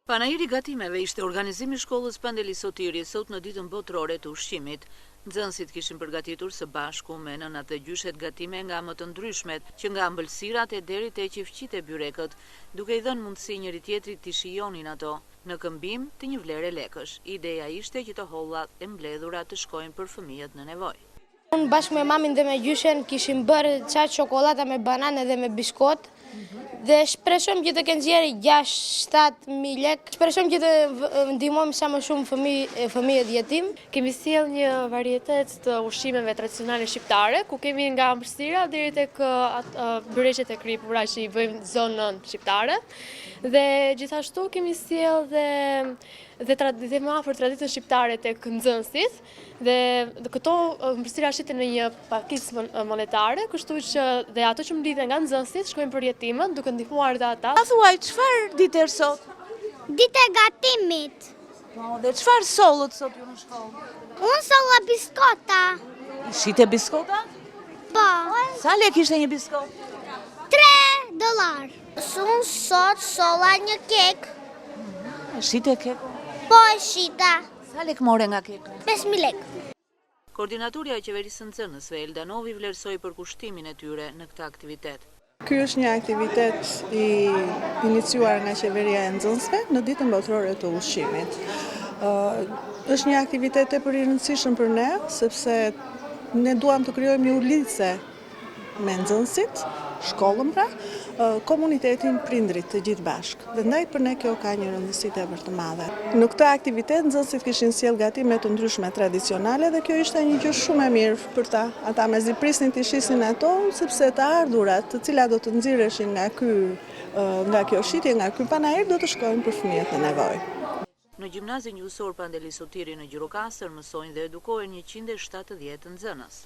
Panajiri gatimeve ishte organizimi i shkollës Pandeli Sotiri sot në ditën botërore të ushqimit. Nxënësit kishin përgatitur së bashku me nënat dhe gjyshet gatime nga më të ndryshmet, që nga ëmbëlsirat e deri te qifqit e byrekët, duke i dhënë mundësi njëri tjetrit të shijonin ato, në këmbim të një vlere lekësh. Ideja ishte që të hollat e mbledhura të shkojnë për fëmijët në nevojë. Unë bashkë me mamin dhe me gjyshen kishim bërë çaj çokolata me banane dhe me biskot. Dhe shpresojmë që të kenë nxjerrë 6-7.000 lekë. Shpresojmë që të ndihmojmë sa më shumë fëmijët jetim. Kemi sjell një varietet të ushqimeve tradicionale shqiptare, ku kemi nga ëmbëlsira deri tek byreqet e kripura që i bëjmë zonën shqiptare. Dhe gjithashtu kemi sjell dhe më afër traditën shqiptare tek nxënësit. Dhe këto ëmbëlsira shiten në një pakicë monetare, kështu që dhe ato që mblidhen nga nxënësit shkojnë për jetimët, duke ndihmuar dhe ata. A thuaj, çfarë ditë është sot? Ditë e gatimit. Po, dhe çfarë sollët sot ju në shkollë? Unë solla biskota. Shite biskota? Po. Sa lek ishte një biskot? $3. Unë sot solla një kek. Shite kek? Po e shita. Sa lek more nga kek? 5.000 lekë. Koordinatorja e qeverisë nxënësve Elda Novi vlerësoi përkushtimin e tyre në këtë aktivitet. Ky është një aktivitet i iniciuar nga qeveria e nxënësve në ditën botërore të ushqimit. Është një aktivitet tepër i rëndësishëm për ne, sepse ne duam të krijojmë një ulitse me nxënësit, shkollën pra, komunitetin, prindrit të gjithë bashkë. Dhe ndaj për ne kjo ka një rëndësi tepër të madhe. Në këtë aktivitet nxënësit kishin sjell gatime të ndryshme tradicionale dhe kjo ishte një gjë shumë e mirë për ta. Ata mezi prisnin të shisin ato, sepse të ardhurat, të cilat do të nxirreshin nga kjo shitje, nga ky panajir, do të shkojnë për fëmijët në nevojë. Në gjimnazin gjuhësor Pandeli Sotiri në Gjirokastër mësojnë dhe edukohen 170 nxënës.